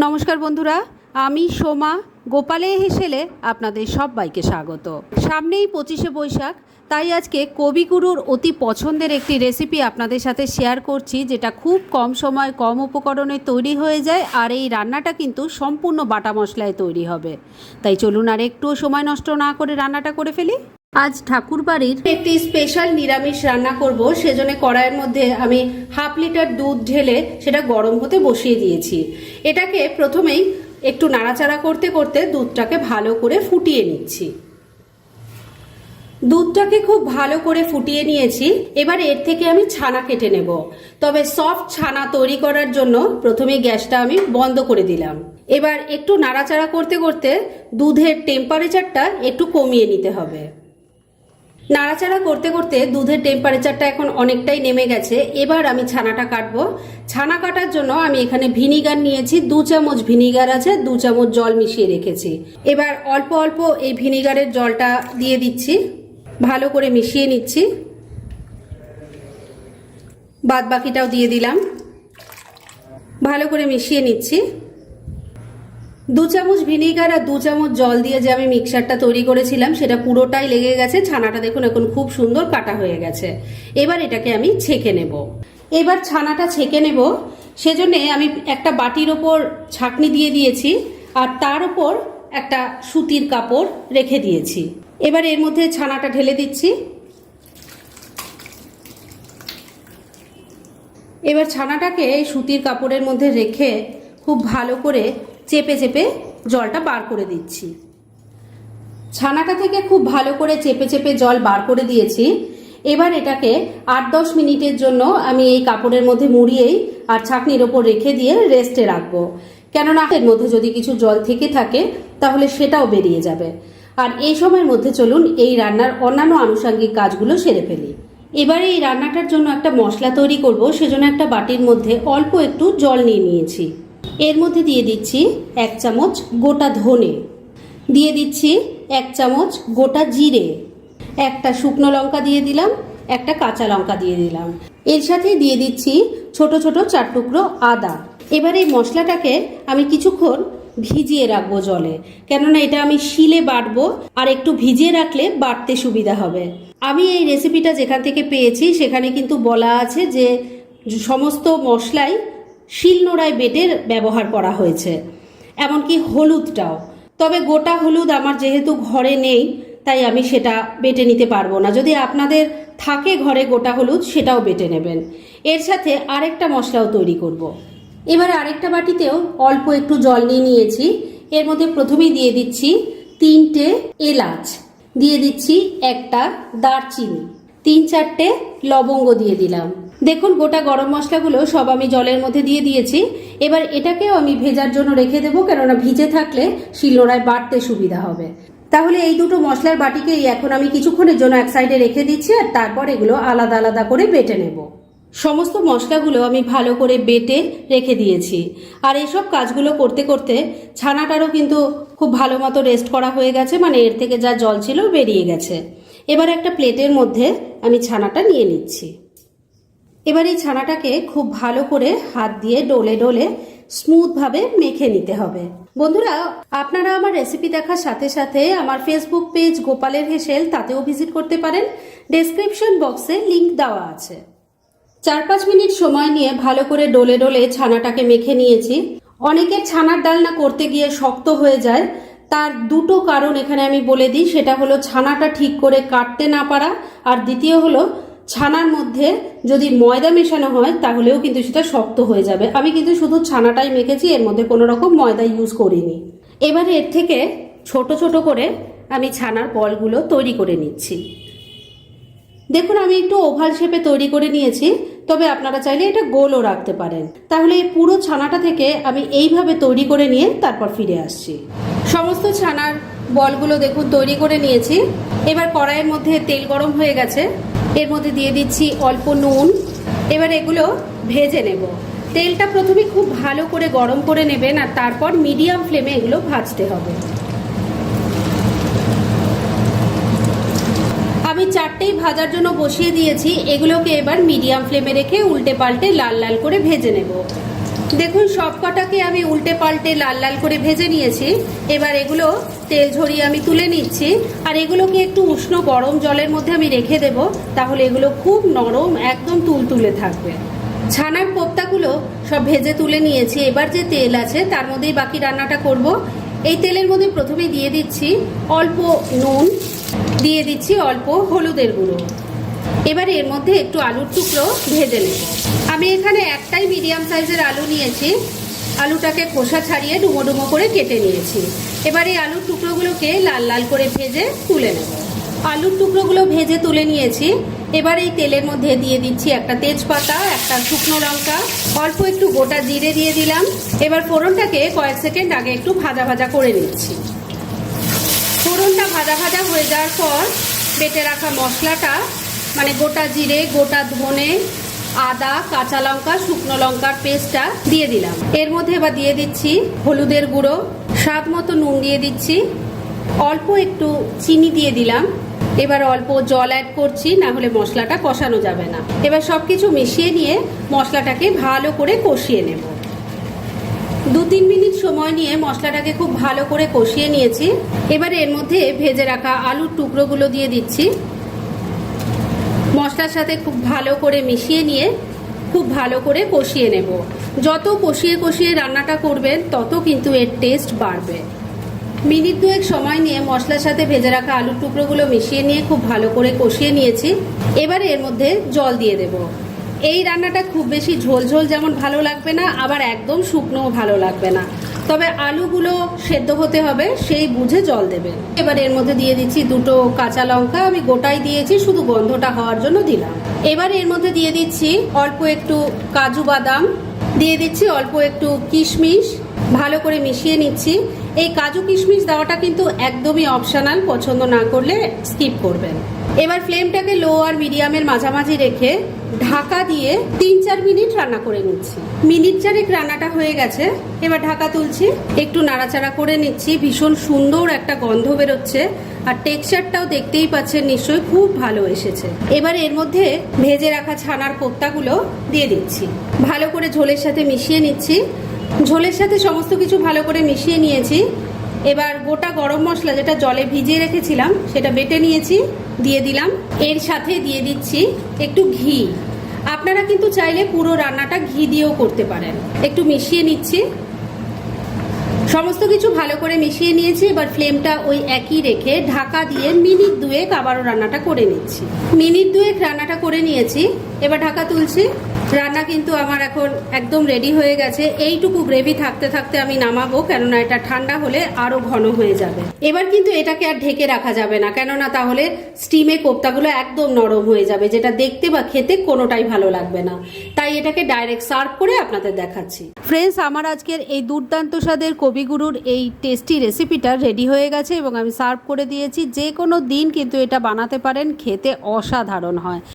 নমস্কার বন্ধুরা, আমি সোমা গোপালে হেসেলে আপনাদের সবাইকে স্বাগত। সামনেই 25শে বৈশাখ, তাই আজকে কবিগুরুর অতি পছন্দের একটি রেসিপি আপনাদের সাথে শেয়ার করছি, যেটা খুব কম সময় কম উপকরণে তৈরি হয়ে যায়। আর এই রান্নাটা কিন্তু সম্পূর্ণ বাটা মশলায় তৈরি হবে। তাই চলুন আর একটুও সময় নষ্ট না করে রান্নাটা করে ফেলি। আজ ঠাকুরবাড়ির একটি স্পেশাল নিরামিষ রান্না করব, সেজন্য কড়াইয়ের মধ্যে আমি 1/2 লিটার দুধ ঢেলে সেটা গরম হতে বসিয়ে দিয়েছি। এটাকে প্রথমেই একটু নাড়াচাড়া করতে করতে দুধটাকে ভালো করে ফুটিয়ে নিচ্ছি। দুধটাকে খুব ভালো করে ফুটিয়ে নিয়েছি। এবার এর থেকে আমি ছানা কেটে নেব। তবে সফট ছানা তৈরি করার জন্য প্রথমে গ্যাসটা আমি বন্ধ করে দিলাম। এবার একটু নাড়াচাড়া করতে করতে দুধের টেম্পারেচারটা একটু কমিয়ে নিতে হবে। নাড়াচাড়া করতে করতে দুধের টেম্পারেচারটা এখন অনেকটাই নেমে গেছে। এবার আমি ছানাটা কাটবো। ছানা কাটার জন্য আমি এখানে ভিনিগার নিয়েছি, 2 চামচ ভিনিগার আছে, 2 চামচ জল মিশিয়ে রেখেছি। এবার অল্প অল্প এই ভিনিগারের জলটা দিয়ে দিচ্ছি, ভালো করে মিশিয়ে নিচ্ছি। বাদ বাকিটাও দিয়ে দিলাম, ভালো করে মিশিয়ে নিচ্ছি। 2 চামচ ভিনিগার আর 2 চামচ জল দিয়ে যে আমি মিক্সারটা তৈরি করেছিলাম সেটা পুরোটাই লেগে গেছে। ছানাটা দেখুন এখন খুব সুন্দর কাটা হয়ে গেছে। এবার এটাকে আমি ছেঁকে নেব। এবার ছানাটা ছেঁকে নেব, সেজন্য আমি একটা বাটির ওপর ছাঁকনি দিয়ে দিয়েছি আর তার উপর একটা সুতির কাপড় রেখে দিয়েছি। এবার এর মধ্যে ছানাটা ঢেলে দিচ্ছি। এবার ছানাটাকে এই সুতির কাপড়ের মধ্যে রেখে খুব ভালো করে চেপে চেপে জলটা বার করে দিচ্ছি। ছানাটা থেকে খুব ভালো করে চেপে চেপে জল বার করে দিয়েছি। এবার এটাকে 8-10 মিনিটের জন্য আমি এই কাপড়ের মধ্যে মুড়িয়েই আর ছাঁকনির ওপর রেখে দিয়ে রেস্টে রাখবো। কেননা এর মধ্যে যদি কিছু জল থেকে থাকে তাহলে সেটাও বেরিয়ে যাবে। আর এই সময়ের মধ্যে চলুন এই রান্নার অন্যান্য আনুষঙ্গিক কাজগুলো সেরে ফেলি। এবারে এই রান্নাটার জন্য একটা মশলা তৈরি করব, সেজন্য একটা বাটির মধ্যে অল্প একটু জল নিয়ে নিয়েছি। এর মধ্যে দিয়ে দিচ্ছি 1 চামচ গোটা ধনে, দিয়ে দিচ্ছি 1 চামচ গোটা জিরে, একটা শুকনো লঙ্কা দিয়ে দিলাম, একটা কাঁচা লঙ্কা দিয়ে দিলাম। এর সাথে দিয়ে দিচ্ছি ছোট ছোট 4 টুকরো আদা। এবার এই মশলাটাকে আমি কিছুক্ষণ ভিজিয়ে রাখবো জলে, কেননা এটা আমি শিলে বাটবো আর একটু ভিজিয়ে রাখলে বাটতে সুবিধা হবে। আমি এই রেসিপিটা যেখান থেকে পেয়েছি সেখানে কিন্তু বলা আছে যে সমস্ত মশলাই শিলনোড়ায় বেটে ব্যবহার করা হয়েছে, এমনকি হলুদটাও। তবে গোটা হলুদ আমার যেহেতু ঘরে নেই তাই আমি সেটা বেটে নিতে পারবো না। যদি আপনাদের থাকে ঘরে গোটা হলুদ সেটাও বেটে নেবেন। এর সাথে আরেকটা মশলাও তৈরি করব। এবারে আরেকটা বাটিতেও অল্প একটু জল নিয়ে নিয়েছি। এর মধ্যে প্রথমেই দিয়ে দিচ্ছি 3টে এলাচ, দিয়ে দিচ্ছি একটা দারচিনি, 3-4টে লবঙ্গ দিয়ে দিলাম। দেখুন গোটা গরম মশলাগুলো সব আমি জলের মধ্যে দিয়ে দিয়েছি। এবার এটাকেও আমি ভেজার জন্য রেখে দেবো, কেননা ভিজে থাকলে শিলনোড়ায় বাটতে সুবিধা হবে। তাহলে এই দুটো মশলার বাটিকেই এখন আমি কিছুক্ষণের জন্য এক সাইডে রেখে দিচ্ছি আর তারপর এগুলো আলাদা আলাদা করে বেটে নেব। সমস্ত মশলাগুলো আমি ভালো করে বেটে রেখে দিয়েছি। আর এইসব কাজগুলো করতে করতে ছানাটারও কিন্তু খুব ভালো মতো রেস্ট করা হয়ে গেছে, মানে এর থেকে যা জল ছিল বেরিয়ে গেছে। এবার একটা প্লেটের মধ্যে আমি ছানাটা নিয়ে নিচ্ছি। এবার এই ছানাটাকে খুব ভালো করে হাত দিয়ে ডলে ডলে স্মুথভাবে মেখে নিতে হবে। বন্ধুরা, আপনারা আমার রেসিপি দেখার সাথে সাথে আমার ফেসবুক পেজ গোপালের হেসেল, তাতেও ভিজিট করতে পারেন। ডেসক্রিপশন বক্সে লিংক দেওয়া আছে। 4-5 মিনিট সময় নিয়ে ভালো করে ডলে ডলে ছানাটাকে মেখে নিয়েছি। অনেকের ছানার ডালনা করতে গিয়ে শক্ত হয়ে যায়, তার দুটো কারণ এখানে আমি বলে দিই। সেটা হলো ছানাটা ঠিক করে কাটতে না পারা, আর দ্বিতীয় হলো ছানার মধ্যে যদি ময়দা মেশানো হয় তাহলেও কিন্তু সেটা শক্ত হয়ে যাবে। আমি কিন্তু শুধু ছানাটাই মেখেছি, এর মধ্যে কোনো রকম ময়দা ইউজ করিনি। এবারে এর থেকে ছোট ছোট করে আমি ছানার বলগুলো তৈরি করে নিচ্ছি। দেখুন আমি একটু ওভাল শেপে তৈরি করে নিয়েছি, তবে আপনারা চাইলে এটা গোলও রাখতে পারেন। তাহলে এই পুরো ছানাটা থেকে আমি এইভাবে তৈরি করে নিয়ে তারপর ফিরে আসছি। সমস্ত ছানার বলগুলো দেখুন তৈরি করে নিয়েছি। এবার কড়াইয়ের মধ্যে তেল গরম হয়ে গেছে, এর মধ্যে দিয়ে দিচ্ছি অল্প নুন। এবার এগুলো ভেজে নেব। তেলটা প্রথমে খুব ভালো করে গরম করে নেবেন আর তারপর মিডিয়াম ফ্লেমে এগুলো ভাজতে হবে। আমি 4টেই ভাজার জন্য বসিয়ে দিয়েছি। এগুলোকে এবার মিডিয়াম ফ্লেমে রেখে উল্টে পাল্টে লাল লাল করে ভেজে নেব। দেখুন সব কটাকে আমি উল্টে পাল্টে লাল লাল করে ভেজে নিয়েছি। এবার এগুলো তেল ঝরিয়ে আমি তুলে নিচ্ছি। আর এগুলোকে একটু উষ্ণ গরম জলের মধ্যে আমি রেখে দেব, তাহলে এগুলো খুব নরম একদম তুলতুলে থাকবে। ছানার কোপ্তাগুলো সব ভেজে তুলে নিয়েছি। এবার যে তেল আছে তার মধ্যেই বাকি রান্নাটা করব। এই তেলের মধ্যে প্রথমে দিয়ে দিচ্ছি অল্প নুন, দিয়ে দিচ্ছি অল্প হলুদের গুঁড়ো। এবার এর মধ্যে একটু আলুর টুকরো ভেজে নেব। আমি এখানে একটাই মিডিয়াম সাইজের আলু নিয়েছি। আলুটাকে খোসা ছাড়িয়ে ডুমো ডুমো করে কেটে নিয়েছি। এবার এই আলুর টুকরোগুলোকে লাল লাল করে ভেজে তুলে নেব। আলুর টুকরোগুলো ভেজে তুলে নিয়েছি। এবার এই তেলের মধ্যে দিয়ে দিচ্ছি একটা তেজপাতা, একটা শুকনো লঙ্কা, অল্প একটু গোটা জিরে দিয়ে দিলাম। এবার ফোড়নটাকে কয়েক সেকেন্ড আগে একটু ভাজা ভাজা করে নিচ্ছি। ফোড়নটা ভাজা ভাজা হয়ে যাওয়ার পর বেটে রাখা মশলাটা, মানে গোটা জিরে, গোটা ধনে, আদা, কাঁচা লঙ্কা, শুকনো লঙ্কার পেস্টটা দিয়ে দিলাম। এর মধ্যে এবার দিয়ে দিচ্ছি হলুদের গুঁড়ো, স্বাদ মতো নুন দিয়ে দিচ্ছি, অল্প একটু চিনি দিয়ে দিলাম। এবার অল্প জল অ্যাড করছি, না হলে মশলাটা কষানো যাবে না। এবার সবকিছু মিশিয়ে নিয়ে মশলাটাকে ভালো করে কষিয়ে নেব। 2-3 মিনিট সময় নিয়ে মশলাটাকে খুব ভালো করে কষিয়ে নিয়েছি। এবার এর মধ্যে ভেজে রাখা আলুর টুকরোগুলো দিয়ে দিচ্ছি। মশলার সাথে খুব ভালো করে মিশিয়ে নিয়ে খুব ভালো করে কষিয়ে নেব। যত কষিয়ে কষিয়ে রান্নাটা করবেন তত কিন্তু এর টেস্ট বাড়বে। মিনিট 2 সময় নিয়ে মশলার সাথে ভেজে রাখা আলুর টুকরোগুলো মিশিয়ে নিয়ে খুব ভালো করে কষিয়ে নিয়েছি। এবার এর মধ্যে জল দিয়ে দেব। এই রান্নাটা খুব বেশি ঝোল ঝোল যেমন ভালো লাগবে না, আবার একদম শুকনোও ভালো লাগবে না, তবে আলুগুলো সেদ্ধ হতে হবে, সেই বুঝে জল দেবেন। এবার এর মধ্যে দিয়ে দিচ্ছি 2টো কাঁচা লঙ্কা, আমি গোটাই দিয়েছি, শুধু গন্ধটা হওয়ার জন্য দিলাম। এবার এর মধ্যে দিয়ে দিচ্ছি অল্প একটু কাজু বাদাম, দিয়ে দিচ্ছি অল্প একটু কিশমিশ, ভালো করে মিশিয়ে নিচ্ছি। এই কাজু কিশমিশ দেওয়াটা কিন্তু একদমই অপশনাল, পছন্দ না করলে স্কিপ করবেন। এবার ফ্লেমটাকে লো আর মিডিয়ামের মাঝামাঝি রেখে ঢাকা দিয়ে 3-4 মিনিট রান্না করে নিচ্ছি। মিনিট 4 রান্নাটা হয়ে গেছে। এবার ঢাকা তুলছি, একটু নাড়াচাড়া করে নিচ্ছি। ভীষণ সুন্দর একটা গন্ধ বেরোচ্ছে, আর টেক্সচারটাও দেখতেই পাচ্ছেন নিশ্চয়ই খুব ভালো এসেছে। এবার এর মধ্যে ভেজে রাখা ছানার কোপ্তাগুলো দিয়ে দিচ্ছি, ভালো করে ঝোলের সাথে মিশিয়ে নিচ্ছি। ঝোলের সাথে সমস্ত কিছু ভালো করে মিশিয়ে নিয়েছি। এবার গোটা গরম মশলা যেটা জলে ভিজিয়ে রেখেছিলাম সেটা বেটে নিয়েছি, দিয়ে দিলাম। এর সাথে দিয়ে দিচ্ছি একটু ঘি। আপনারা কিন্তু চাইলে পুরো রান্নাটা ঘি দিয়েও করতে পারেন। একটু মিশিয়ে নিচ্ছি, সমস্ত কিছু ভালো করে মিশিয়ে নিয়েছি। এবার ফ্লেমটা ওই একই রেখে ঢাকা দিয়ে মিনিট 2 আবারও রান্নাটা করে নিচ্ছি। মিনিট 2 রান্নাটা করে নিয়েছি। এবার ঢাকা তুলছি। রান্না কিন্তু আমার এখন একদম রেডি হয়ে গেছে। এইটুকু গ্রেভি থাকতে থাকতে আমি নামাবো, কেননা এটা ঠান্ডা হলে আরো ঘন হয়ে যাবে। এবার কিন্তু এটাকে আর ঢেকে রাখা যাবে না, কেননা তাহলে স্টিমে কোপ্তাগুলো একদম নরম হয়ে যাবে, যেটা দেখতে বা খেতে কোনোটাই ভালো লাগবে না। তাই এটাকে ডাইরেক্ট সার্ভ করে আপনাদের দেখাচ্ছি। ফ্রেন্ডস, আমার আজকের এই দুর্দান্ত স্বাদের কবিগুরুর এই টেস্টি রেসিপিটা রেডি হয়ে গেছে এবং আমি সার্ভ করে দিয়েছি। যে কোনো দিন কিন্তু এটা বানাতে পারেন, খেতে অসাধারণ হয়।